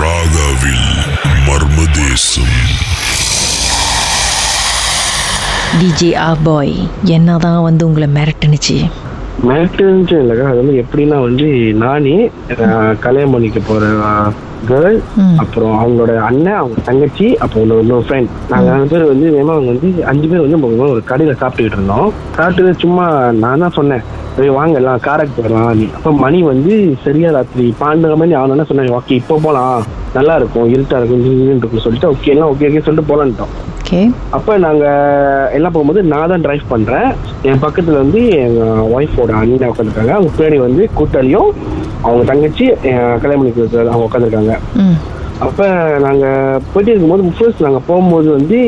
ராகாவில் Marmadesam. DJ பாய் என்னதான் வந்து உங்களை மிரட்டுனுச்சு? மிரட்டுன்னு இல்லைக்கா, அது வந்து எப்படின்னா வந்து நானே கல்யாணம் பண்ணிக்க போற கேர்ள், அப்புறம் அவங்களோட அண்ணன், அவங்க தங்கச்சி, அப்புறம் இன்னொரு ஃப்ரெண்ட், நாங்க 5 பேர் வந்து வேமா அவங்க வந்து 5 பேர் வந்து ஒரு கடையில சாப்பிட்டுக்கிட்டு இருந்தோம். சாப்பிட்டு சும்மா நான் தான் சொன்னேன், வாங்க எல்லாம் காரைக்கு போயிடலாம். அப்ப மணி வந்து சரியா ராத்திரி 12 மணி ஆகணும்னா சொன்னேன், ஓகே இப்போ போலாம், நல்லா இருக்கும், இருட்டா இருக்கும் சொல்லிட்டு ஓகே எல்லாம் ஓகே ஓகே சொல்லிட்டு போலான்ட்டோம். அப்ப நாங்க எல்லாம் போகும்போது நான் தான் டிரைவ் பண்றேன். என் பக்கத்துல வந்து எங்க ஒய்ஃபோட அண்ணன் உட்காந்துருக்காங்க, அவங்க பின்னாடி வந்து கூட்டாளியும் அவங்க தங்கச்சி கல்யாணம் பண்ணி அவங்க உட்காந்துருக்காங்க. அப்ப நாங்க போயிட்டு இருக்கும்போது ஃபர்ஸ்ட் நாங்க போகும்போது வந்து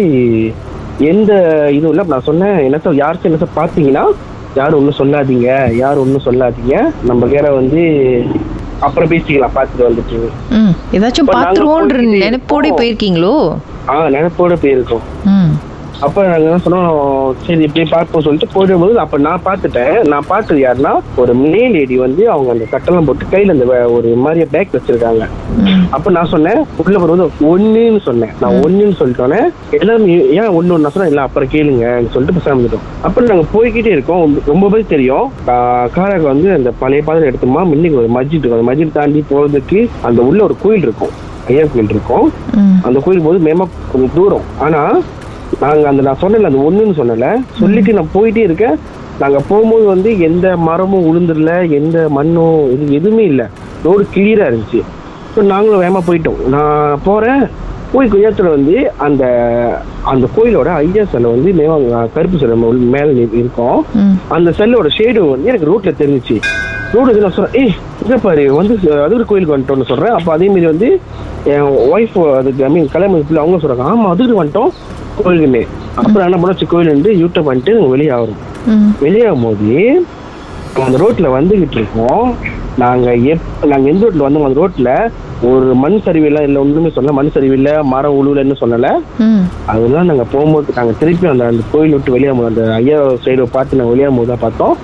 எந்த இதுவும் இல்லை. நான் சொன்னேன், என்ன யாருக்கும் என்ன பாத்தீங்கன்னா யாரும் ஒன்றும் சொல்லாதீங்க, நம்ம வேற வந்து அப்புறம் பேசிக்கலாம், பார்த்துட்டு வந்துட்டு ஏதாச்சும் பாத்துருவோன்ற நினைப்போட போயிருக்கீங்களோ? நினைப்போட போயிருக்கோம். அப்ப நாங்க என்ன சொன்னோம், சரி இப்படியே பார்ப்போம் சொல்லிட்டு போயிடும்போது அப்ப நான் பார்த்தது யாருன்னா ஒரு மேல் லேடி வந்து அவங்க அந்த சட்டெல்லாம் போட்டு கையில அந்த ஒரு மாதிரியா பேக் வச்சிருக்காங்க. அப்ப நான் சொன்னேன், உள்ள போடும்போது ஒண்ணுன்னு சொன்னேன். நான் ஒண்ணுன்னு சொல்லிட்டோன்னே எல்லாரும் ஏன் ஒண்ணு நான் சொன்னேன், இல்ல அப்புறம் கேளுங்க சொல்லிட்டு பேசாம இருந்துட்டோம். அப்புறம் நாங்க போய்கிட்டே இருக்கோம். ரொம்ப பேர் தெரியும் காராக்கு வந்து அந்த பழைய பாதையில எடுத்தோமா, இன்னைக்கு ஒரு மஸ்ஜித் இருக்கும். அந்த மஸ்ஜித் தாண்டி போறதுக்கு அந்த உள்ள ஒரு கோயில் இருக்கும், ஐயா கோயில் இருக்கும். அந்த கோயில் போது மேமா கொஞ்சம் தூரம். ஆனா நாங்க நான் சொன்னல, அந்த ஒண்ணுன்னு சொன்னல சொல்லிட்டு நான் போயிட்டே இருக்கேன். நாங்க போகும்போது வந்து எந்த மரமும் உளுந்துடல, எந்த மண்ணும் எதுவுமே இல்லை, ரோடு கிளியரா இருந்துச்சு. ஸோ நாங்களும் வேகமா போயிட்டோம். நான் போறேன், போய் கொஞ்சத்துல வந்து அந்த கோயிலோட ஐயா சிலை வந்து கருப்பு சிலை மேல இருக்கும். அந்த செல்லோட ஷேடு வந்து எனக்கு ரோட்ல தெரிஞ்சிச்சு. ரோடு நான் சொல்றேன், இதை பாரு வந்து அது ஒரு கோயிலுக்கு வந்துட்டோம்னு சொல்றேன். அப்ப அதே மாதிரி வந்து என் ஒய்ஃப் அதுக்கு கல்யாணம் அவங்க சொல்றாங்க, ஆமா அதுக்கு வந்துட்டோம் கோயிலுக்குமே. அப்புறம் என்ன பண்ணச்சு, கோயில் வந்து யூட்டப் பண்ணிட்டு வெளியாகும். வெளியாகும் போது அந்த ரோட்ல வந்துகிட்டு இருக்கோம். நாங்க எந்த ரோட்ல வந்தோம், அந்த ரோட்ல ஒரு மண் சரிவு எல்லாம் இல்லை, ஒண்ணுமே சொல்லல, மண் சரிவு இல்லை, மரம் உழுவுலன்னு சொல்லல. அதெல்லாம் நாங்க போகும்போது நாங்க திருப்பி அந்த கோயில் விட்டு வெளியாகும், அந்த ஐயா சைடு பார்த்து நாங்க வெளியாகும் போது தான் பார்த்தோம்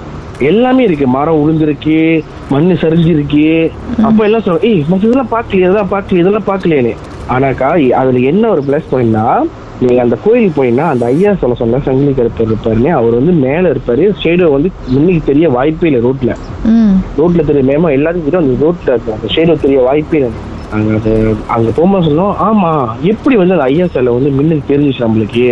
எல்லாமே இருக்கு, மரம் உளுந்துருக்கு, மண்ணு சரிஞ்சிருக்கு. அப்ப எல்லாம் சொல்றோம், இதெல்லாம் பாக்கலையே. ஆனாக்கா அதுல என்ன ஒரு பிளஸ் பாயிண்ட்னா, நீங்க அந்த கோயிலுக்கு போயின்னா அந்த ஐயா சொன்ன சங்கிலி கருப்பர் இருப்பாருன்னு, அவர் வந்து மேல இருப்பாரு. ஷேடோ வந்து முன்னுக்கு தெரிய வாய்ப்பே இல்லை, ரோட்ல தெரிய மேமா எல்லாத்துக்கும் அந்த ரோட்ல அந்த ஷேடோ தெரிய வாய்ப்பே இல்லை. அங்க போகும்போது சொன்னோம், ஆமா எப்படி வந்து அந்த ஐயா சிலை வந்து முன்னுக்கு தெரிஞ்சிச்சு நம்மளுக்கு.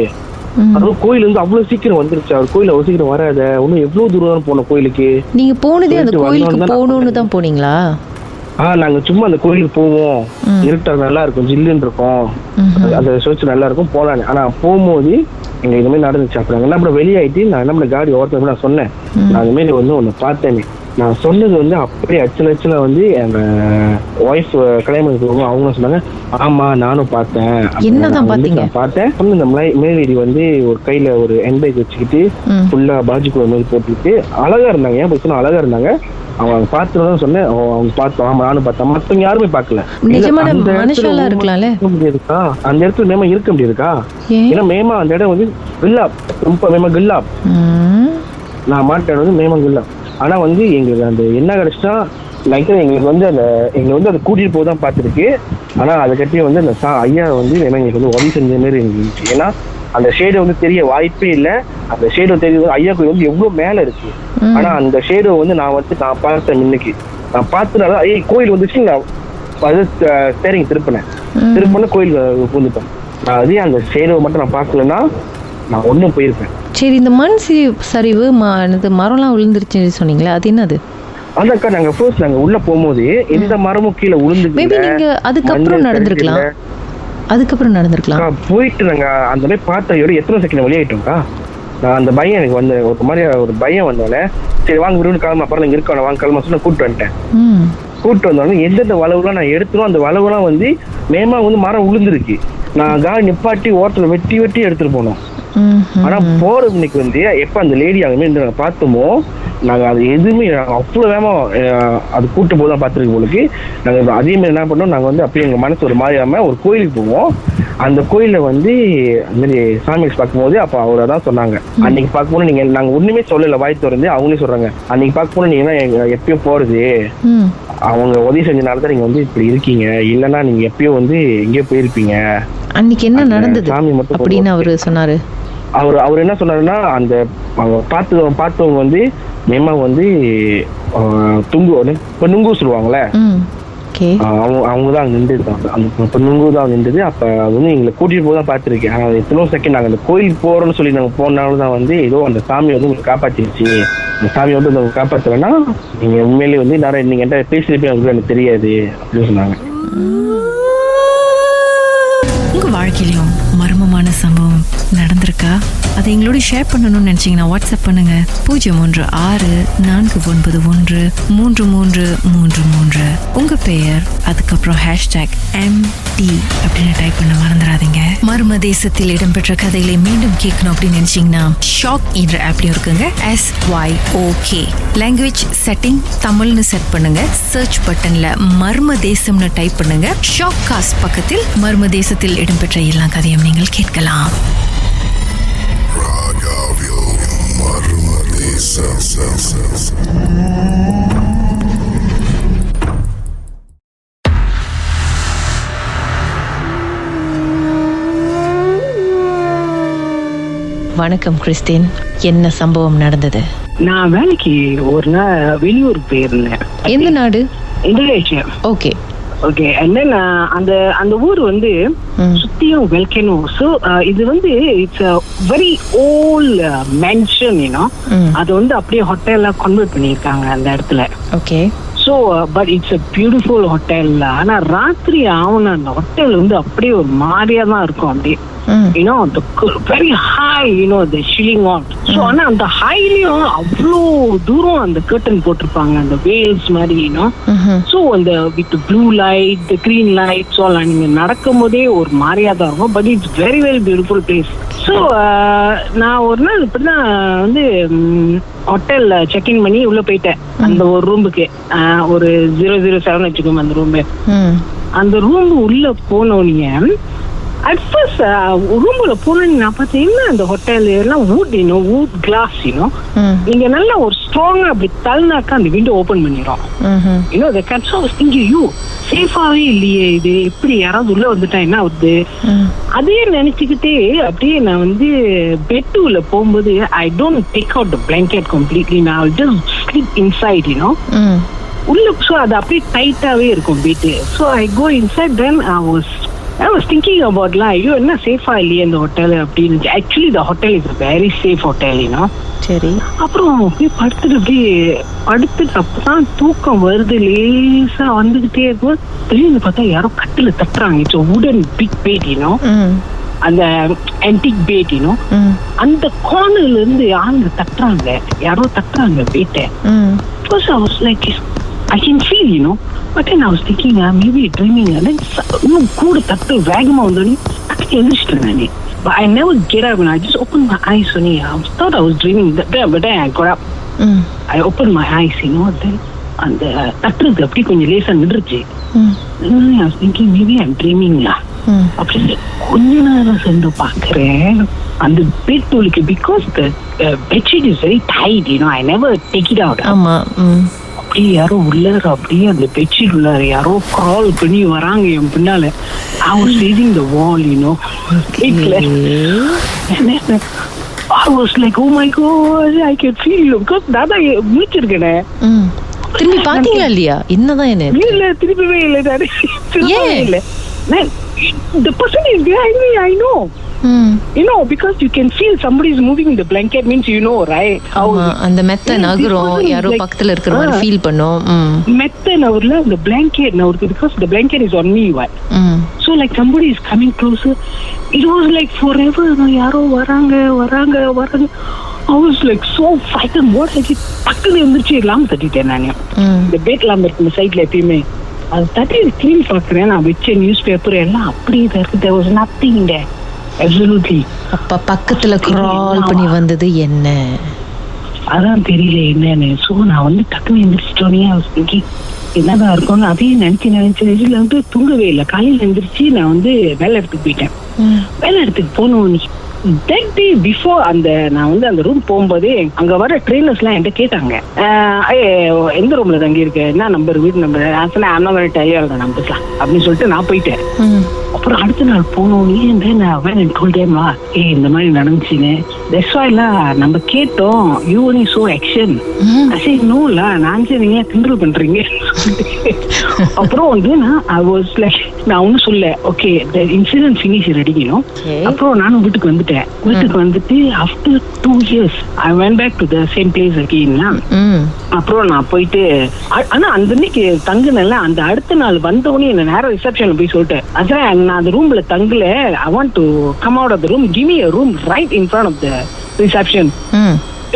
அதுவும் கோயில் வந்து அவ்வளவு சீக்கிரம் வந்துருச்சு, அவர் கோயில் அவ்வளவு சீக்கிரம் வராத, இன்னும் எவ்வளவு தூரம் போன கோயிலுக்கு. நீங்க போனதே அந்த கோயிலுக்கு போகணும்னு தான் போனீங்களா? நாங்க சும்மா அந்த கோயிலுக்கு போவோம், இருட்டா நல்லா இருக்கும், ஜில்லுன்னு இருக்கும், அந்த சோச்சு நல்லா இருக்கும், போலான்னு. ஆனா போகும்போது எங்க இந்த மாதிரி நடந்துச்சு. அப்புறம் என்ன பண்ண வெளியாயிட்டு நான் என்ன பண்ண காடி ஓரத்துல நான் சொன்னேன், நான் இந்த மாதிரி வந்து ஒண்ணு பார்த்தேன்னு. நான் சொன்னது வந்து அப்படியே அச்சல வந்து எங்க ஒய்ஃப் கல்யாணம் அவங்க சொன்னாங்க, ஆமா நானும் பார்த்தேன். பார்த்தேன் இந்த மேல்வீதி வந்து ஒரு கையில ஒரு என்பைக் வச்சுக்கிட்டு ஃபுல்லா பாஜிக்குள்ள மாதிரி போட்டுக்கிட்டு அழகா இருந்தாங்க. ஏன் போய் அழகா இருந்தாங்க, அவங்க பார்த்துதான் சொன்னேன், அவங்க பார்த்தோம், ஆமா நானும் பார்த்தேன், மத்தவங்க யாருமே பார்க்கல. முடியாதுக்கா, அந்த இடத்துல மேமா இருக்க முடியாதுக்கா. ஏன்னா மேமா அந்த இடம் வந்து கில்லாப், ரொம்ப மேமா கில்லாப், நான் மாட்டேன் வந்து மேமா கில்லாப். ஆனா வந்து எங்களுக்கு அந்த என்ன கிடைச்சுன்னா நினைக்கிறேன், எங்களுக்கு வந்து அதை கூட்டிட்டு போதான் பார்த்துருக்கு. ஆனா அதை கட்டி வந்து அந்த ஐயா வந்து எங்களுக்கு வந்து உதவி செஞ்ச மாதிரி இருந்துச்சு. ஏன்னா அந்த ஷேடோ வந்து தெரிய வாய்ப்பே இல்லை. அந்த ஷேடோ தெரியுது, ஐயா கோயில் வந்து எவ்வளவு மேல இருக்கு. ஆனா அந்த ஷேடோ வந்து நான் பார்த்தேன், இன்னைக்கு நான் பார்த்தனால கோயில் வந்துச்சு. நான் ஸ்டேரிங் திருப்பின கோயில் பூந்துட்டேன். நான் அதே அந்த ஷேடோ மட்டும் நான் பார்க்கலன்னா நான் ஒன்னும் போயிருப்பேன். சரி, இந்த மண் சரிவு மரம்லாம் விழுந்துருச்சுன்னு சொன்னீங்களா, அது என்னது? அதாக்கா நாங்க ஃபர்ஸ்ட் நாங்க உள்ள போகும்போது எந்த மரமும் கீழே விழுந்து, நீங்க அதுக்கப்புறம் நடந்திருக்கலாம். போயிட்டு நாங்க அந்த மாதிரி பார்த்தையோட எத்தனை செகண்ட் வெளியாயிட்டோம்க்கா. நான் அந்த பயம் எனக்கு வந்து ஒரு மாதிரி ஒரு பயம் வந்தோடனே, சரி வாங்க விரும்பி கிளம்ப, அப்புறம் இங்க இருக்கோம் வாங்க கிளம்ப சொல்லி கூப்பிட்டு வந்துட்டேன். கூப்பிட்டு வந்தோடனே எந்தெந்த வளவுலாம் நான் எடுத்துரும், அந்த வளவுலாம் வந்து மேமா வந்து மரம் உளுந்துருக்கு. நான் காடி நிப்பாட்டி ஓரத்துல வெட்டி எடுத்துட்டு போனோம். ஆனா போறது இன்னைக்கு வந்து எப்ப அந்த லேடி அங்கே நாங்க பார்த்தோமோ, நாங்க அது எதுவுமே அவ்வளவு வேகமா அது கூட்டு போதான் பார்த்துருக்கு போலுக்கு. நாங்க அதே மாதிரி என்ன பண்ணோம், நாங்க வந்து அப்படியே எங்க மனசு ஒரு மாதிரியாம ஒரு கோயிலுக்கு போவோம். அந்த கோயில வந்து அந்த மாதிரி சாமி பார்க்கும்போது அப்ப அவரை தான் சொன்னாங்க, அன்னைக்கு பார்க்கும்போது நீங்க நாங்க ஒண்ணுமே சொல்லல, வாய் திறந்து அவங்களே சொல்றாங்க, அன்னைக்கு பார்க்கும்போது நீங்க எப்பயும் போறது அவங்க உதவி செஞ்சனால தான் நீங்க வந்து இப்படி இருக்கீங்க, இல்லைன்னா நீங்க எப்பயோ வந்து எங்கேயோ போயிருப்பீங்க. அன்னைக்கு என்ன நடந்தது சாமி மட்டும் அப்படின்னு அவரு சொன்னாரு. அவர் என்ன சொன்னாருன்னா, அந்த பார்த்தவங்க வந்து மேமா வந்து இப்போ நுங்கு சொல்லுவாங்கல்ல, அவங்க தான் அங்கே நின்றுருக்காங்க. அந்த நுங்கு தான் நின்றுது. அப்போ அது வந்து எங்களை கூட்டிட்டு போய் தான் பார்த்துருக்கேன். ஆனால் எத்தனோ செகண்ட் நாங்கள் அந்த கோயிலுக்கு போகிறோம்னு சொல்லி நாங்கள் போனாலும் தான் வந்து ஏதோ அந்த சாமி வந்து உங்களுக்கு காப்பாற்றிடுச்சு, அந்த சாமி வந்து உங்களுக்கு காப்பாற்றலைன்னா நீங்கள் உண்மையிலேயே வந்து நேரம் நீங்கள் என்கிட்ட பேசியிருப்பே அவங்களுக்கு எனக்கு தெரியாது அப்படின்னு சொன்னாங்க. உங்கள் வாழ்க்கையிலும் மர்மமான சம்பவம் நடந்திருக்கா? அதை எங்களோட ஷேர் பண்ணணும்னு நினச்சிங்கன்னா வாட்ஸ்அப் பண்ணுங்க 016-491-3333. உங்கள் பெயர், அதுக்கப்புறம் #MD அப்படின்னு டைப் பண்ண மறந்துடாதீங்க. மர்ம தேசத்தில் இடம்பெற்ற கதைகளை மீண்டும் கேட்கணும் அப்படின்னு நினச்சிங்கன்னா ஷாக் என்ற ஆப்லையும் இருக்குங்க. SYOK லாங்குவேஜ் செட்டிங் தமிழ்னு செட் பண்ணுங்க. சர்ச் பட்டன்ல மர்ம தேசம்னு டைப் பண்ணுங்க. ஷாக் காஸ்ட் பக்கத்தில் மர்ம தேசத்தில் இடம்பெற்ற எல்லா கதையும் நீங்கள் கேட்கலாம். வணக்கம் கிறிஸ்டின், என்ன சம்பவம் நடந்தது? நான் வேலைக்கு ஒரு நாள் வெளியூர் போயிருந்தேன். எந்த நாடு? Indonesia. Okay okay. And then அந்த ஊர் வந்து சுத்தியும் வெல்கனோ. ஸோ இது வந்து it's a very old mention, அது வந்து அப்படியே ஹோட்டல்ல கன்வெர்ட் பண்ணியிருக்காங்க அந்த இடத்துல. Okay. So but it's a beautiful hotel. ஆனா ராத்திரி ஆகுன அந்த ஹோட்டல் வந்து அப்படியே ஒரு மாதிரியா தான் இருக்கும். அப்படியே the very high, the chilling on. So ஆனா அந்த ஹைலயும் அவ்வளோ தூரம் அந்த கர்டன் போட்டிருப்பாங்க, அந்த வேல்ஸ் மாதிரி. ஸோ அந்த with blue light, the green lights all நீங்க நடக்கும் போதே ஒரு மாதிரியா தான் இருக்கும். But it's very very beautiful place. So நான் ஒரு நாள் இப்படிதான் வந்து ஹோட்டல்ல செக்இன் பண்ணி உள்ள போயிட்டேன். அந்த ஒரு ரூமுக்கு ஒரு 007 வச்சுக்கோங்க அந்த ரூம். அந்த ரூம் உள்ள போனோடனே அட் ஃபர்ஸ்ட் ரூம்ல போனோன்னு நான் பார்த்தேன், என்ன அந்த ஹோட்டல் எல்லாம் வுட் கிளாஸ். நீங்க நல்லா ஒரு ஸ்ட்ராங்கா அப்படி தள்ளினாக்கா அந்த விண்டோ ஓபன் பண்ணிடும். சேஃபாவே இல்லையே, இது எப்படி யாராவது உள்ள வந்துட்டா என்ன ஆகுது அதே நினைச்சுக்கிட்டே அப்படியே நான் வந்து பெட் உள்ள போகும்போது I don't take out the blanket completely. நான் ஜஸ்ட் ஸ்லீப் இன்சைட் உள்ள. ஸோ அது அப்படியே டைட்டாவே இருக்கும் bed. So I go inside. Then I was thinking about ஐயோ என்ன சேஃபா இல்லையே இந்த ஹோட்டல் அப்படின்னு. Actually the hotel is a very safe hotel, சரி. அப்புறம் அப்படியே படுத்துட்டு அப்பதான் தூக்கம் வருது, லேசா வந்துகிட்டே இருக்கும். திடீர்னு பார்த்தா யாரோ கட்டில தட்டுறாங்க. இட்ஸ் வுடன் பிக் பேட், அந்த ஆன்டிக் பேட். அந்த கார்னர்ல இருந்து ஆளுங்க தட்டுறாங்க, யாரோ தட்டுறாங்க பேட்டை. First I was like, I can feel, but then I was thinking maybe dreaming. And then இன்னும் கூட தட்டு வேகமா வந்தோடனே தட்டி எழுந்திரிச்சிட்டேன் நானே. But I never get up and I just opened my eyes only. I thought I was dreaming, but then I got up. I opened my eyes, then அந்த தட்டுறது அப்படி கொஞ்சம் லேசா நின்றுச்சு. I was thinking maybe I'm dreaming. அப்படின்னு கொஞ்ச நேரம் சென்று பாக்குறேன் அந்த பெட் தூளிக்கு. Because the bedsheet is very tight, I never take it out. ஆமா. அப்படியே யாரோ உள்ளார அப்படியே அந்த பெட்ஷீட் உள்ளார யாரோ கிரால் பண்ணி வராங்க என் பின்னால. I was facing the wall, I was like, oh my god, I can feel you. Because தாதா முடிச்சிருக்கேனே. திரும்பி பாத்தீங்களா இல்லையா? என்னதான் என்ன இல்ல திரும்பவே இல்ல தானே. இல்ல the person is behind me, I know. Because you can feel somebody is moving in the blanket, means right how அந்த மெத்த நகரும், யாரோ பக்கத்துல இருக்கிற மாதிரி ஃபீல் பண்ணோம். மெத்த நகர்ல அந்த blanket நகருக்கு, because the blanket is on me, so like somebody is coming closer. It was like forever. யாரோ வராங்க. I was like so frightened. What I did, டக்குன்னு எந்திரிச்சு லாம் தட்டிட்டேன் நானே. இந்த பெட் லாம் இருக்கு சைட்ல எப்பயுமே, அது தட்டி கிளீன் பாக்குறேன். நான் வச்ச நியூஸ் பேப்பர் எல்லாம் அப்படியே இருக்கு. There was nothing there. Absolutely. அப்ப பக்கத்துல கிரால் பண்ணி வந்தது என்ன? அதான் தெரியல என்னன்னு. சோ நான் வந்து டக்குன்னு எந்திரிச்சிட்டோன்னே I was thinking என்னதான் இருக்கும்னு அதையும் நினைச்சு வந்து தூங்கவே இல்லை. காலையில எந்திரிச்சு நான் வந்து வேலை இடத்துக்கு போயிட்டேன். வேலை இடத்துக்கு போனோன்னு that day before நான் வந்து அந்த ரூம் போகும்போதே அங்க வர ட்ரெயினர்ஸ் எல்லாம் என்கிட்ட கேட்டாங்க, எந்த ரூம்ல தங்கி இருக்க, என்ன நம்பர், வீட்டு நம்பர். நான் சொன்னேன் I'm not going to tell you the numbers அப்படின்னு சொல்லிட்டு நான் போயிட்டேன். அப்புறம் அடுத்த நாள் போனோடனே நான் சொல்லிட்டேமா, இந்த மாதிரி நடந்துச்சுன்னு. That's why நம்ம கேட்டோம், you only saw action. I said no நான் நீங்க கிண்டல் பண்றீங்க. அப்புறம் வந்து I was like, நான் ஒன்னும் சொல்ல, ஓகே the incident finish ரெடிக்கணும். அப்புறம் நானும் வீட்டுக்கு வந்துட்டு after 2 years I went back to the same place again. அப்புறம் நான் போயிட்டு, ஆனா அந்த அன்னைக்கு தங்குனல, அந்த அடுத்த நாள் வந்தவொடனே என்ன நேரம் ரிசப்ஷன்ல போய் சொல்லிட்டேன், அதான் நான் அந்த ரூம்ல தங்கல, I want to come out of the room, give me a room right in front of the reception.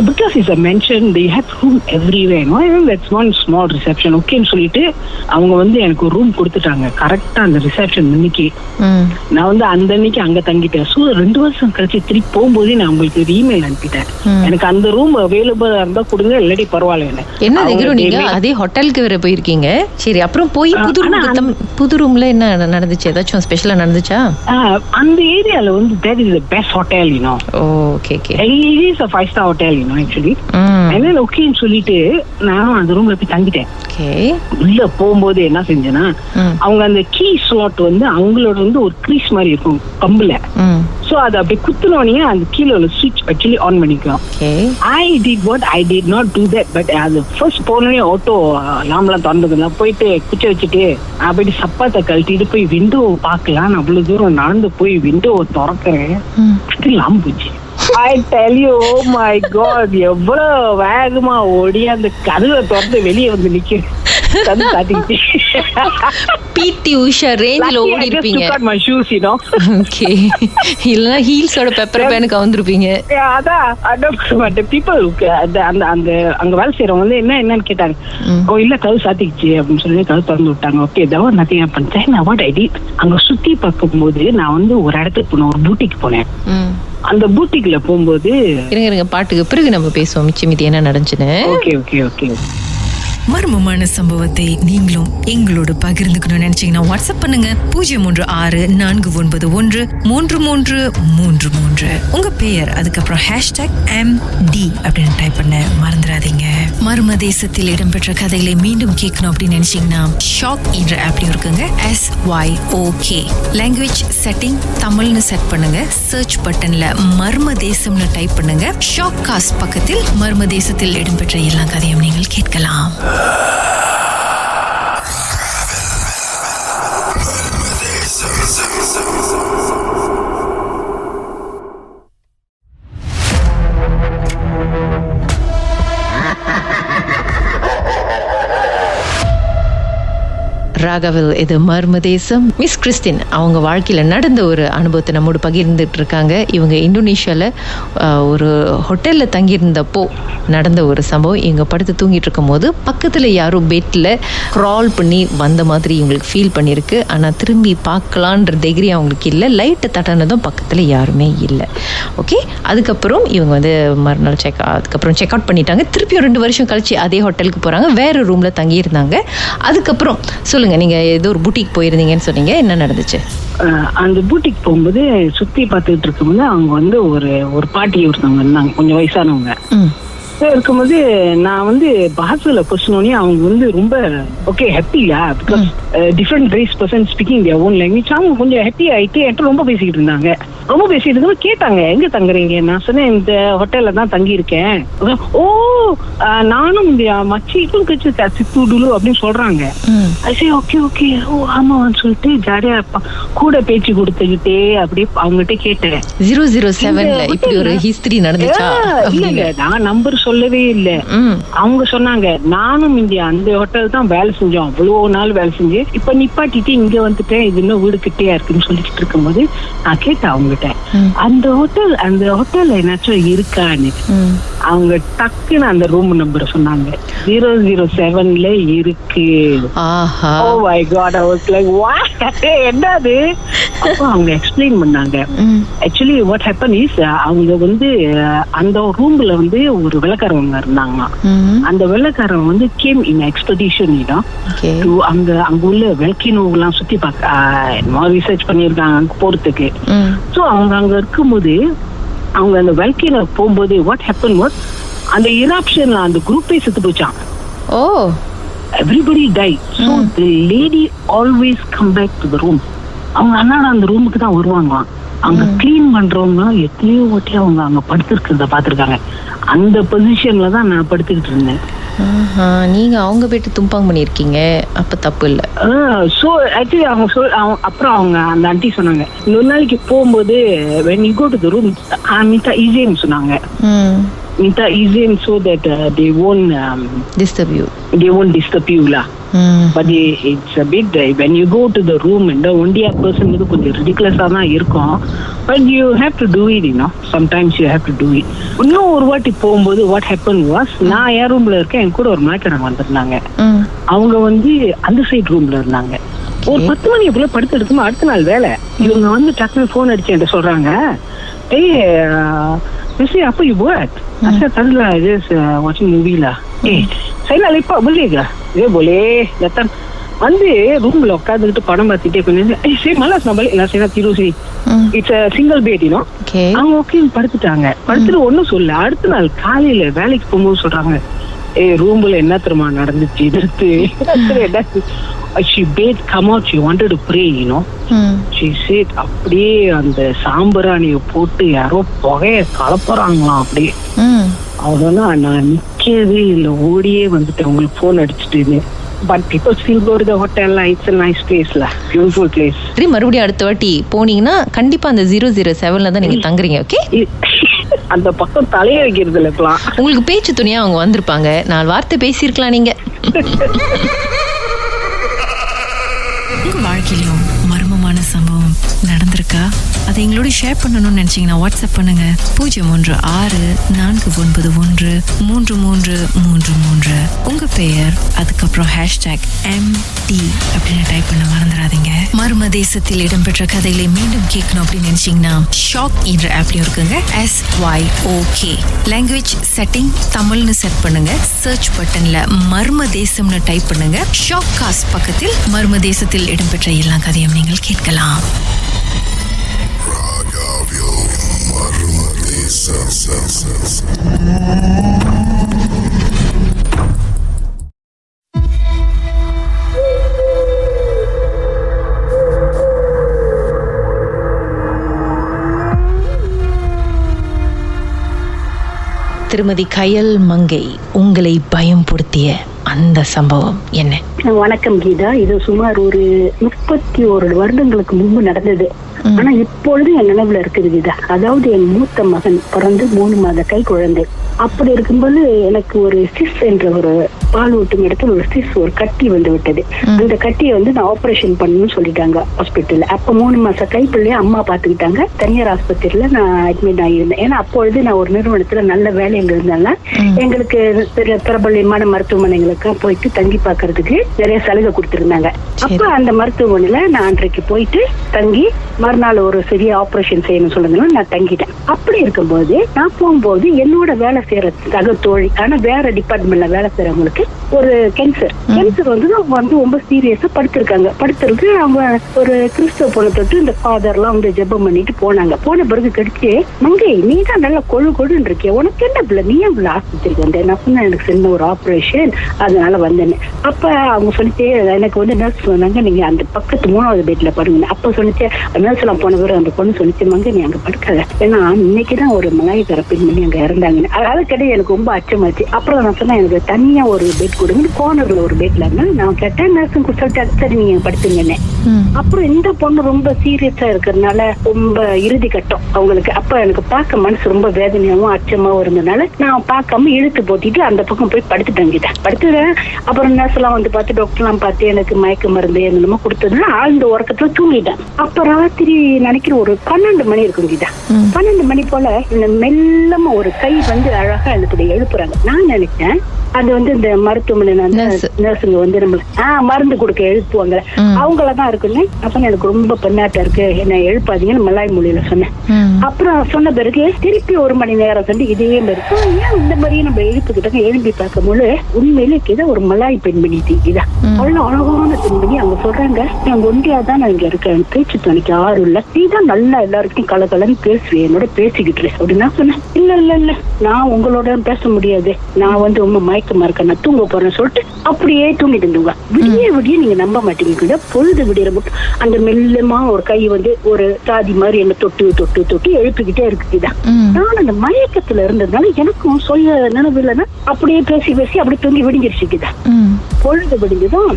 Because it's a mansion, they have room everywhere. No, even that's one small reception. Okay ன்னு சொல்லிட்டு அவங்க வந்து எனக்கு ஒரு room கொடுத்துட்டாங்க கரெக்டா அந்த reception அன்னைக்கு. நான் வந்து அந்த அன்னைக்கு அங்க தங்கிட்டேன். ஸோ 2 வருஷம் கழிச்சு திருப்பி போகும்போதே நான் உங்களுக்கு ஒரு இமெயில் அனுப்பிட்டேன், எனக்கு அந்த ரூம் அவைலபிளா இருந்தா கொடுங்க, இல்லாட்டி பரவாயில்ல. என்ன நீங்க அதே ஹோட்டலுக்கு வேற போயிருக்கீங்க? சரி, அப்புறம் போய் புது ரூம்ல என்ன நடந்துச்சு? ஏதாச்சும் ஸ்பெஷலா நடந்துச்சா? அந்த ஏரியால வந்து that is the best hotel, you know. Okay. It is a 5-star hotel, you know, actually. And then okay ன்னு சொல்லிட்டு நானும் அந்த ரூம்ல போய் தங்கிட்டேன். உள்ள போகும்போது என்ன செஞ்சேன்னா, அவங்க அந்த கீ ஸ்லாட் வந்து அவங்களோட வந்து ஒரு க்ரீஸ் மாதிரி இருக்கும் கம்புல. சோ அது அப்படியே குத்துனோடனே அந்த கீழே உள்ள ஸ்விட்ச் ஆக்சுவலி ஆன் பண்ணிக்கலாம். I did not do that, but அது ஃபர்ஸ்ட் போனோடனே ஆட்டோ லாம்லாம் திறந்ததுலாம் போயிட்டு குச்சை வச்சுட்டு போயிட்டு சப்பாத்தை கழட்டிட்டு போய் விண்டோ பார்க்கலாம், அவ்வளவு தூரம் நடந்து போய் விண்டோ திறக்கிறேன், லாம் போச்சு. I tell you, oh my God, எவ்வளவு வேகமா ஓடி அந்த கதவை திறந்து வெளியே வந்து நிக்கிறேன். பிடி உஷா ரேஞ்சில ஓடி இருப்பீங்க. My shoes, you know. Okay. இல்லனா ஹீல்ஸோட பெப்பர் பேனுக்கு வந்திருப்பீங்க. அதான் people அந்த அங்க வேலை செய்றவங்க வந்து என்னன்னு கேட்டாங்க. ஓ இல்ல கதவு சாத்திக்கிச்சு அப்படின்னு சொல்லி கதவு திறந்து விட்டாங்க. ஓகே தவறு நத்திங் ஹேப்பன். நான் வாட் ஐ டிட், அங்க சுத்தி பார்க்கும்போது நான் வந்து ஒரு இடத்துக்கு போனேன், ஒரு பூட்டிக்கு போனேன். அந்த பூட்டிக்குல போகும்போது இருங்க பாட்டுக்கு பிறகு நம்ம பேசுவோம் மிச்சமிதி என்ன நடந்துச்சுன்னு. ஓகே. மர்மமான சம்பவத்தை நீங்களும் எங்களோட பகிர்ந்துக்கணும்னு நினைச்சீங்கன்னா வாட்ஸ்அப் பண்ணுங்க 06441333333. உங்க பெயர் அதுக்கப்புறம் #MD அப்படின்னு டைப் பண்ண மறந்துடாதீங்க. மர்ம தேசத்தில் இடம்பெற்ற கதைகளை மீண்டும் கேட்கணும் அப்படின்னு நினைச்சீங்கன்னா ஷாக் என்ற ஆப்லயும் இருக்குங்க. SYOK லாங்குவேஜ் செட்டிங் தமிழ்னு செட் பண்ணுங்க. சர்ச் பட்டன்ல மர்ம தேசம்னு டைப் பண்ணுங்க. ஷாக் காஸ்ட் பக்கத்தில் மர்ம தேசத்தில் இடம்பெற்ற எல்லா கதையும் நீங்கள் கேட்கலாம். ராகவில் இது மர்ம தேசம். மிஸ் கிறிஸ்டின் அவங்க வாழ்க்கையில் நடந்த ஒரு அனுபவத்தை நம்மோடு பகிர்ந்துட்டு இருக்காங்க. இவங்க இந்தோனேஷியாவில் ஒரு ஹோட்டலில் தங்கியிருந்தப்போ நடந்த ஒரு சம்பவம். இவங்க படுத்து தூங்கிட்டு இருக்கும் போது பக்கத்தில் யாரோ பெட்டில் க்ரால் பண்ணி வந்த மாதிரி இவங்களுக்கு ஃபீல் பண்ணியிருக்கு. ஆனால் திரும்பி பார்க்கலான்ற தைரி அவங்களுக்கு இல்லை. லைட்டை தட்டினதும் பக்கத்தில் யாருமே இல்லை. ஓகே, அதுக்கப்புறம் இவங்க வந்து மறுநாள் அதுக்கப்புறம் செக் அவுட் பண்ணிட்டாங்க. திருப்பியும் 2 வருஷம் கழிச்சு அதே ஹோட்டலுக்கு போகிறாங்க. வேறு ரூமில் தங்கியிருந்தாங்க. அதுக்கப்புறம் சொல்லுங்க, நீங்க ஏதோ ஒரு பூட்டிக் போயிருந்தீங்கன்னு சொன்னீங்க, என்ன நடந்துச்சு? அந்த பூட்டிக் போகும்போது சுத்தி பார்த்துட்டு இருக்கும்போது அவங்க வந்து ஒரு பாட்டி ஒருத்தவங்க இருந்தாங்க, கொஞ்சம் வயசானவங்க இருக்கும்போது நான் வந்து பாஸ்ல பொசினோனே அவங்க வந்து ரொம்ப ஓகே ஹாப்பியா, because different race person speaking their own language. அவங்க கொஞ்சம் ஹாப்பி ஆயிட்டு என்கிட்ட ரொம்ப பேசிக்கிட்டு இருந்தாங்க. கேட்டாங்க எங்க தங்குறீங்க. நான் சொன்னேன் இந்த ஹோட்டல்ல தான் தங்கி இருக்கேன். ஓ நானும் இந்த மச்சிக்கும் கட்சி சித்தூடுலு அப்படின்னு சொல்றாங்க. ஓகே ஓ ஆமான்னு சொல்லிட்டு ஜாலியா கூட பேச்சு கொடுத்துக்கிட்டே அப்படியே அவங்ககிட்ட கேட்டேன். 007ல இப்படி ஒரு ஹிஸ்டரி நடந்துச்சா? இல்ல நான் நம்பர் சொல்லவே இல்ல. அவங்க சொன்னாங்க நானும் இங்க அந்த ஹோட்டல் தான் வேலை செஞ்சோம், அவ்வளவு நாள் வேலை செஞ்சு இப்ப நிப்பாட்டிட்டு இங்க வந்துட்டேன், இது இன்னும் வீடு கிட்டேயா இருக்குன்னு சொல்லிட்டு இருக்கும்போது நான் கேட்டேன் அவங்ககிட்ட அந்த ஹோட்டல் என்னாச்சும் இருக்கான்னு. அவங்க டக்குன்னு அந்த ரூம் நம்பர் சொன்னாங்க. 007ல இருக்கு. Oh my God, I was like what? என்னது? அப்போ அவங்க எக்ஸ்பிளைன் பண்ணாங்க. ஆக்சுவலி வாட் ஹேப்பன் இஸ் அவங்க வந்து அந்த ரூம்ல வந்து ஒரு வெள்ளக்காரவங்க இருந்தாங்க. அந்த வெள்ளக்காரவங்க வந்து கேம் இன் எக்ஸ்பெடிஷன் அங்க உள்ள வெல்கினோவெல்லாம் சுத்தி பார்க்க ரிசர்ச் பண்ணிருக்காங்க அங்க போறதுக்கு. சோ அவங்க அங்க இருக்கும்போது அவங்க அந்த வாழ்க்கையில போகும்போது வாட் ஹேப்பன் வாஸ் அந்த இரப்ஷன்ல அந்த குரூப்பே செத்து போச்சான். ஓ, everybody died. So the lady always come back to the room. அவங்க அண்ணாட அந்த ரூமுக்கு தான் வருவாங்களாம். அங்க கிளீன் பண்றவங்க எத்தனையோ வாட்டி அவங்க அங்க படுத்திருக்கிறத பாத்துருக்காங்க. அந்த பொசிஷன்ல தான் நான் படுத்துக்கிட்டு இருந்தேன். நீங்க அவங்க போயிட்டு தும்பாங் பண்ணிருக்கீங்க, அப்ப தப்பு இல்ல. சோ ஆக்சுவலி அப்புறம் அவங்க அந்த ஆண்டி சொன்னாங்க, இன்னொரு நாளைக்கு போகும்போது when you go to the room meetha ஈஸின்னு சொன்னாங்க. Mita easy so that they won't disturb you. They won't disturb you lah. But it's a bit when you go to the room and the only person is கொஞ்சம் ridiculous-ஆ தான் இருக்கும். But you have to do it, you know. Sometimes you have to do it. இன்னும் ஒரு வாட்டி போகும்போது what happened was, நான் என் ரூம்ல இருக்கேன், என் கூட ஒரு மலைக்காரங்க வந்திருந்தாங்க. அவங்க வந்து அந்த சைட் ரூம்ல இருந்தாங்க. ஒரு 10 மணி எப்போ படுத்து எடுக்குமா அடுத்த நாள் வேலை. இவங்க வந்து டக்குனு ஃபோன் அடிச்சு என்கிட்ட சொல்றாங்க, apa you buat? Asal tadi lah just watching movie lah. Saya nak lepak boleh ke? Dia boleh. Datang வந்து ரூம்ல உட்காந்துக்கிட்டு படம் பார்த்துட்டே கொஞ்சம் சரி malas நான் balik நான் nak tidur sini. It's a single bed, you know. அவங்க ஓகே படுத்துட்டாங்க. படுத்துட்டு ஒன்னும் சொல்ல. அடுத்த நாள் காலையில வேலைக்கு போகும்போது சொல்றாங்க, ரூம்ல என்ன தெரியுமா நடந்துச்சு எடுத்து. She bade come out, she wanted to pray, you know. She said அப்படியே அந்த சாம்பிராணியை போட்டு யாரோ புகைய கலப்புறாங்களாம் அப்படியே. அவ்வளோதான் நான் நிக்கவே இல்லை, ஓடியே வந்துட்டேன் உங்களுக்கு போன் அடிச்சுட்டு. But people still go to the hotel lah. It's a nice place lah, beautiful place. சரி, மறுபடியும் அடுத்த வாட்டி போனீங்கன்னா கண்டிப்பா அந்த 007ல தான் நீங்க தங்குறீங்க. ஓகே, அந்த பக்கம் தலைய வைக்கிறது இல்ல. உங்களுக்கு பேச்சு துணியா அவங்க வந்திருப்பாங்க, 4 வார்த்தை பேசியிருக்கலாம் நீங்க. உங்க வாழ்க்கையிலும் மர்மமான சம்பவம் நடந்திருக்கா? அதை எங்களோட ஷேர் பண்ணணும்னு நினைச்சீங்கன்னா வாட்ஸ்அப் பண்ணுங்க 016-451-3333. உங்க பெயர் அதுக்கப்புறம் #MT அப்படின்னு டைப் பண்ண மறந்துடாதீங்க. மர்ம தேசத்தில் இடம்பெற்ற கதைகளை மீண்டும் கேட்கணும் அப்படின்னு நினைச்சீங்கன்னா ஷாக் என்ற ஆப்லயும் இருக்குங்க. SYOK லாங்குவேஜ் செட்டிங் தமிழ்னு செட் பண்ணுங்க. சர்ச் பட்டன்ல மர்ம தேசம்னு டைப் பண்ணுங்க. ஷாக் காஸ்ட் பக்கத்தில் மர்ம தேசத்தில் இடம்பெற்ற எல்லா கதையும் நீங்கள் கேட்கலாம். திருமதி கயல் மங்கை, உங்களை பயம்படுத்திய அந்த சம்பவம் என்ன? வணக்கம் கீதா. இது சுமார் ஒரு 31 வருடங்களுக்கு முன்பு நடந்தது. ஆனா இப்பொழுது என் நினைவுல இருக்குது கீதா. அதாவது என் மூத்த மகன் பிறந்து 3 மாத கை குழந்தை. அப்படி இருக்கும்போது எனக்கு ஒரு சிஸ் என்ற ஒரு பால் ஊட்டும் இடத்துல ஒரு கட்டி வந்து விட்டது. அந்த கட்டியை வந்து நான் ஆபரேஷன் பண்ணணும்னு சொல்லிட்டாங்க ஹாஸ்பிட்டல்ல. அப்ப 3 மாச கை பிள்ளைய அம்மா பாத்துக்கிட்டாங்க. தனியார் ஆஸ்பத்திரியில நான் அட்மிட் ஆகியிருந்தேன். ஏன்னா அப்பொழுது நான் ஒரு நிறுவனத்துல நல்ல வேலையில இருந்தாலும் எங்களுக்கு பிரபல்யமான மருத்துவமனைகளுக்கு போயிட்டு தங்கி பாக்குறதுக்கு நிறைய சலுகை கொடுத்திருந்தாங்க. அப்ப அந்த மருத்துவமனையில நான் அன்றைக்கு போயிட்டு தங்கி மறுநாள் ஒரு சிறிய ஆபரேஷன் செய்யணும்னு சொல்லுங்க நான் தங்கிட்டேன். அப்படி இருக்கும்போது நான் போகும்போது என்னோட வேலை செய்யற சக தோழி, ஆனா வேற டிபார்ட்மெண்ட்ல வேலை செய்யறவங்களுக்கு ஒரு கேன்சர் வந்து ரொம்ப சீரியஸா படுத்திருக்கு. அவங்க ஒரு கிறிஸ்தவ பொண்ணை தொட்டு இந்த ஃபாதர் எல்லாம் வந்து ஜெபம் பண்ணிட்டு போனாங்க. போன பிறகு கிடைச்சு, மங்கை நீ தான் நல்லா கொழுன்னு இருக்கிய, உனக்கு என்ன பிள்ளை, நீ ஏன் பிள்ளை ஆஸ்பத்திரிக்கு வந்தேன்? நான் சொன்னேன் எனக்கு சின்ன ஒரு ஆபரேஷன் அதனால வந்தேன். அப்ப அவங்க சொல்லிட்டு எனக்கு வந்து நர்ஸ் சொன்னாங்க, நீங்க அந்த பக்கத்து 3வது பெட்ல படுங்க. அப்ப சொல்லிச்சு நர்ஸ் எல்லாம் போன பிறகு அந்த பொண்ணு சொல்லிச்சு, மங்கை நீ அங்க படுக்காத, ஏன்னா இன்னைக்குதான் ஒரு மலாய்க்கார பெண் பண்ணி அங்க இறந்தாங்க. அதாவது கிடையாது, எனக்கு ரொம்ப அச்சமாச்சு. அப்புறம் நான் சொன்னேன் எனக்கு தனியா ஒரு பெட் கொடுங்க, கோனர்ல ஒரு பெட்ல இருந்தா நான் கேட்டேன். நர்ஸும் சொல்லிட்டு சரி நீங்க படுத்துங்கன்னு. அப்புறம் இந்த பொண்ணு ரொம்ப சீரியஸா இருக்கிறதுனால ரொம்ப இறுதி கட்டம் அவங்களுக்கு. அப்ப எனக்கு பார்க்க மனசு ரொம்ப வேதனையாவும் அச்சமாவும் இருந்ததுனால நான் பார்க்காம இழுத்து போட்டிட்டு அந்த பக்கம் போய் படுத்துட்டேன். அப்புறம் நர்ஸ் எல்லாம் வந்து பார்த்து டாக்டர் எல்லாம் பார்த்து எனக்கு மயக்க மருந்து என்னமோ கொடுத்ததுன்னா ஆழ்ந்த உறக்கத்துல தூங்கிட்டேன். அப்ப ராத்திரி நினைக்கிற ஒரு 12 மணி இருக்கும் கீதா. 12 மணி போல இந்த மெல்லமா ஒரு கை வந்து அழகா எனக்கு எழுப்புறாங்க. நான் நினைச்சேன் அது வந்து இந்த மருத்துவமனை நர்ஸுங்க வந்து நம்மள மருந்து கொடுக்க எழுப்புவாங்க, அவங்களதான் இருக்குன்னு. அப்ப எனக்கு ரொம்ப பெண்ணாட்டம் இருக்கு, என்ன எழுப்பாதீங்கன்னு மலாய் மொழியில சொன்னேன். அப்புறம் சொன்ன பிறகு திருப்பி 1 மணி நேரம் வந்து இதே மாதிரி ஏன் இந்த மாதிரியே நம்ம எழுப்புக்கிட்டாங்க. எழுப்பி பார்க்கும்போது உண்மையிலே இதை ஒரு மலாய் பெண்மணி இதா அவ்வளவு அழகான பெண்மணி. அவங்க சொல்றாங்க, நான் ஒன்றியாதான் நான் இங்க இருக்கேன், பேச்சு துணைக்கு ஆறு இல்ல, நீதான் நல்லா எல்லாருக்கும் கலகலன்னு பேசுவேன், என்னோட பேசிக்கிட்டு அப்படின்னு நான் சொன்னேன். இல்ல இல்ல இல்ல, நான் உங்களோட பேச முடியாது, நான் வந்து ரொம்ப மயக்கமா இருக்கேன், நான் தூங்க போறேன்னு சொல்லிட்டு அப்படியே தூங்கிட்டு இருந்துங்க. விடிய விடிய நீங்க நம்ப மாட்டீங்க, பொழுது விடிய அந்த மெல்லமா ஒரு கை வந்து ஒரு சாதி மாதிரி என்ன தொட்டு தொட்டு தொட்டு எழுப்பிக்கிட்டே இருக்குதா. நான் அந்த மயக்கத்துல இருந்ததுனால எனக்கும் சொல்ல நினைவு இல்லைன்னா அப்படியே பேசி பேசி அப்படி தூங்கி விடிஞ்சிருச்சுக்குதா. பொழுது விடிஞ்சதும்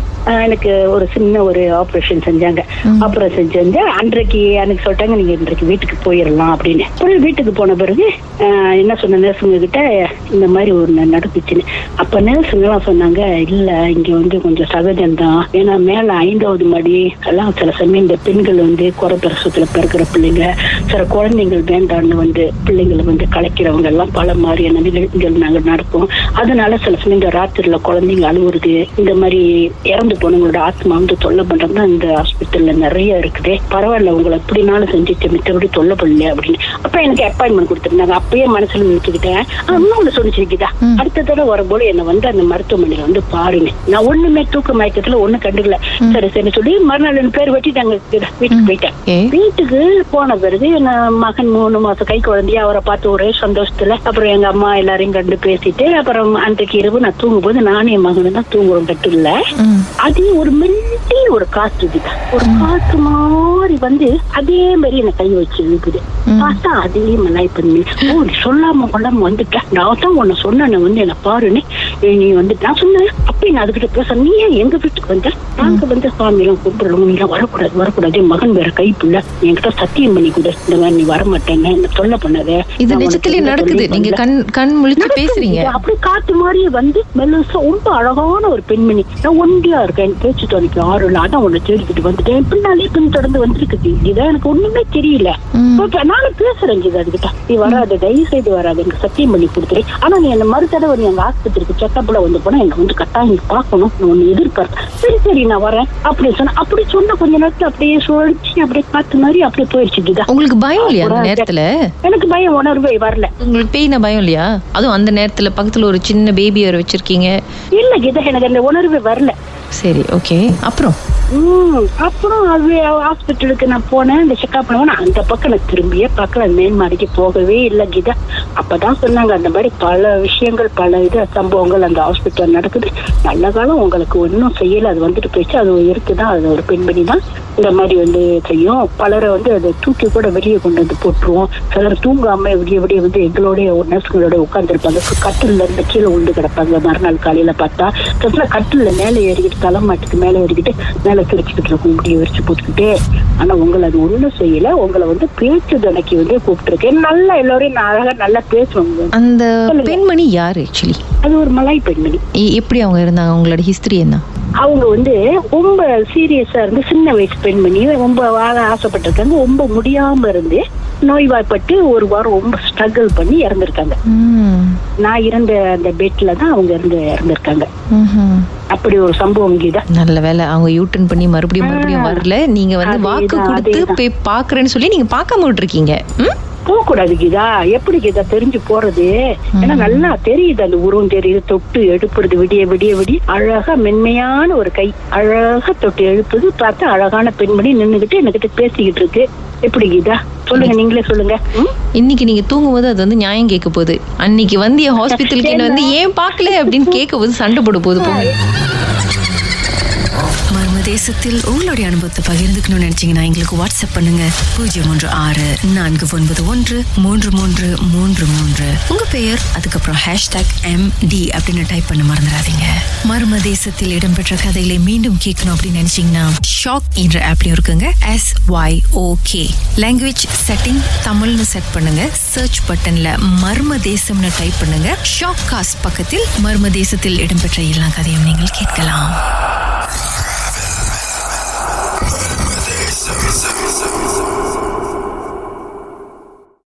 எனக்கு ஒரு சின்ன ஒரு ஆபரேஷன் செஞ்சாங்க. ஆபரேஷன் செஞ்சு அன்றைக்கு எனக்கு சொல்லிட்டாங்க, நீங்க இன்றைக்கு வீட்டுக்கு போயிடலாம் அப்படின்னு. வீட்டுக்கு போன பிறகு என்ன சொன்ன நர்ஸுங்க கிட்ட இந்த மாதிரி ஒரு நடந்துச்சுன்னு. அப்ப நர்ஸுங்க எல்லாம் சொன்னாங்க, இல்ல இங்க வந்து கொஞ்சம் சகஜம்தான், ஏன்னா மேல 5வது மாடி எல்லாம் சில சமயம் இந்த பெண்கள் வந்து குறை பிரசவத்துல பிறக்கிற பிள்ளைங்க, சில குழந்தைகள் வேண்டான்னு வந்து பிள்ளைங்களை வந்து கலைக்கிறவங்க எல்லாம் பல மாதிரியான நிகழ்ச்சிகள் நாங்க நடப்போம். அதனால சில சமயம் இந்த ராத்திரில குழந்தைங்க அழுவுறது, இந்த மாதிரி இறந்து போனவங்களோட ஆத்மா வந்து தொல்லை பண்றது இந்த ஹாஸ்பிட்டல்ல நிறைய இருக்குது, பரவாயில்ல உங்களை எப்படினாலும் செஞ்சுட்டு மித்தபடி தொல்லை பண்ணல அப்படின்னு. அப்ப எனக்கு அப்பாயின்மெண்ட் கொடுத்துருந்தாங்க. அப்பயே மனசுல நினைச்சுக்கிட்டேன், இன்னொன்னு சொல்லிச்சிருக்குதா, அடுத்த தடவை வரும்போது என்ன வந்து அந்த மருத்துவமனையில வந்து பாருங்க. நான் ஒண்ணுமே தூக்க மயக்கத்துல ஒண்ணு கண்டுக்கல. சரி சரி சொல்லி மறுநாள் பேர் வெட்டிட்டாங்க. வீட்டுக்கு போயிட்டேன். வீட்டுக்கு போன பிறகு என் மகன் 3 மாசம் கை குழந்தைய அவரை பார்த்து ஒரே சந்தோஷத்துல, அப்புறம் எங்க அம்மா எல்லாரையும் கண்டு பேசிட்டு, அப்புறம் அன்றைக்கு இரவு நான் தூங்கும் போது நானும் என் மகனும் தான் தூங்குறோம் கட்டுல. அது ஒரு மெல்லிய ஒரு காற்று இதுதான், ஒரு காற்று மாதிரி வந்து அதே மாதிரி என்ன கை வச்சு இருக்குது. பார்த்தா அதே மலாய் பண்ணி சொல்லாம கொள்ளாம வந்துட்டேன். நான் தான் உன்னை சொன்ன வந்து என்ன பாருன்னு நீ வந்து நான் சொன்னேன். அப்ப நான் அதுகிட்ட பேச, நீ ஏன் எங்க வீட்டுக்கு வந்த, நாங்க வந்து சாமி எல்லாம் கூப்பிடுறோம், நீ வரக்கூடாது வரக்கூடாது, மகன் வேற கைப்புள்ள, என்கிட்ட சத்தியம் பண்ணி கொடு, இந்த மாதிரி நீ வரமாட்டேன்னு என்ன சொல்ல பண்ணாத. இது நிஜத்திலே நடக்குது, நீங்க கண் முழிச்சு பேசுறீங்க. அப்படி காத்து மாதிரியே வந்து மெல்லுசா ரொம்ப அழகான ஒரு பெண்மணி. நான் ஒண்டியா இருக்கேன், பேச்சு துணைக்கு ஆறு இல்ல, அதான் உன்னை தேடிக்கிட்டு வந்துட்டேன், பின்னாலே பின் தொடர்ந்து வந்துருக்கு. இதான் எனக்கு ஒண்ணுமே தெரியல. நானும் பேசுறேன் அதுகிட்ட, நீ வராது, தயவு செய்து வராது, எனக்கு சத்தியம் பண்ணி கொடுத்துரு. ஆனா நீ என்ன மறுதடவை நீ எங்க ஆஸ்பத்திரிக்கு செக்கப்ல வந்து போனா எனக்கு வந்து கட்டாயம் பாக்கணும், நான் ஒண்ணு எதிர்பார்த்தேன். சரி சரி நான் வரேன் அப்படி சொன்ன. அப்படி சொன்ன கொஞ்ச நேரத்துல அப்படியே சுழற்சி அப்படியே காத்து மாதிரி அப்படியே போயிடுச்சுதான். உங்களுக்கு பயம் இல்லையா அந்த நேரத்துல? எனக்கு பயம் உணர்வே வரல. உங்களுக்கு பேய்ன பயம் இல்லையா? அதுவும் அந்த நேரத்துல பக்கத்துல ஒரு சின்ன பேபி வேற வச்சிருக்கீங்க. இல்ல கீதா, எனக்கு அந்த உணர்வே வரல. சரி ஓகே. அப்புறம் அது ஹாஸ்பிட்டலுக்கு நான் போனேன், இந்த செக்அப் பண்ணுவேன். அந்த பக்கம் நான் திரும்பியே பார்க்கல, மேல்மாடிக்கு போகவே இல்லை கீதா. அப்பதான் சொன்னாங்க, அந்த மாதிரி பல விஷயங்கள் பல சம்பவங்கள் அந்த ஹாஸ்பிட்டல் நடக்குது, நல்ல காலம் உங்களுக்கு ஒன்றும் செய்யல, அது வந்துட்டு போயிடுச்சு, அது இருக்குதான், அது ஒரு பெண்மணி தான் இந்த மாதிரி வந்து செய்யும். பலரை வந்து அதை தூக்கி கூட வெளியே கொண்டு வந்து போட்டுருவோம். சிலர் தூங்காம விடிய விடிய வந்து எங்களோடைய நர்ஸுங்களோட உட்காந்துருப்பாங்க, கட்டில இருந்து கீழே உண்டு கிடப்பாங்க. மறுநாள் காலையில பார்த்தா கட்டில மேலே ஏறிக்கிட்டு, தலைமாட்டுக்கு மேலே ஏறிக்கிட்டு மேல சிரிச்சுக்கிட்டு இருக்கும், இப்படியே விரிச்சு போட்டுக்கிட்டே. ஆனா உங்களை அது ஒண்ணும் செய்யல, உங்களை வந்து பேச்சு துணைக்கு வந்து கூப்பிட்டுருக்கேன். நல்லா எல்லாரையும் அழகா நல்லா பேசுவாங்க. அந்த பெண்மணி யாரு ஆக்சுவலி? அது ஒரு மலாய் பெண்மணி. எப்படி அவங்க இருந்தாங்க, அவங்களோட ஹிஸ்டரி என்ன? அவங்க வந்து ரொம்ப சீரியஸா இருந்து, சின்ன வயசு பெண்மணி, ரொம்ப வாழ ஆசைப்பட்டிருக்காங்க, ரொம்ப முடியாம இருந்து நோய்வாய்ப்பட்டு 1 வாரம் ரொம்ப ஸ்ட்ரகிள் பண்ணி இறந்திருக்காங்க. நான் இருந்த அந்த பெட்ல தான் அவங்க இறந்திருக்காங்க. அப்படி ஒரு சம்பவம் கீதா. நல்ல வேலை அவங்க யூட்டன் பண்ணி மறுபடியும் வரல. நீங்க வந்து வாக்கு கொடுத்து போய் பாக்குறேன்னு சொல்லி நீங்க பார்க்காம விட்டுருக்கீங்க. போக கூடாது கீதா. எப்படி கீதா தெரிஞ்சு போறது? ஏன்னா நல்லா தெரியுது, அந்த உருவம் தெரியுது, தொட்டு எழுப்புறது விடிய விடிய விடிய அழகா மென்மையான ஒரு கை அழகா தொட்டு எழுப்புது. பார்த்தா அழகான பெண்மணி நின்னுகிட்டு என்கிட்ட பேசிக்கிட்டு இருக்கு. எப்படி கீதா சொல்லுங்க, நீங்களே சொல்லுங்க. இன்னைக்கு நீங்க தூங்கும்போது அது வந்து நியாயம் கேட்க போகுது. அன்னைக்கு வந்து ஹாஸ்பிட்டலுக்கு என்ன வந்து ஏன் பாக்கல அப்படின்னு கேட்க போது சண்டை போட போகுது. போங்க. மர்மதேசத்தில் உங்களுடைய அனுபவத்தை பகிர்ந்துக்கணும்னு நினைச்சீங்கன்னா எங்களுக்கு வாட்ஸ்அப் பண்ணுங்க 016-491-3333. உங்க பெயர் அதுக்கப்புறம் #MD அப்படின்னு டைப் பண்ண மறந்துடாதீங்க. மர்மதேசத்தில் இடம்பெற்ற கதைகளை மீண்டும் கேட்கணும் அப்படின்னு நினைச்சீங்கன்னா ஷாக் என்ற ஆப்லயும் இருக்குங்க. SYOK லாங்குவேஜ் செட்டிங் தமிழ்னு செட் பண்ணுங்க. சர்ச் பட்டன்ல மர்மதேசம்னு டைப் பண்ணுங்க. ஷாக் காஸ்ட் பக்கத்தில் மர்மதேசத்தில் இடம்பெற்ற எல்லா கதையும் நீங்கள் கேட்கலாம்.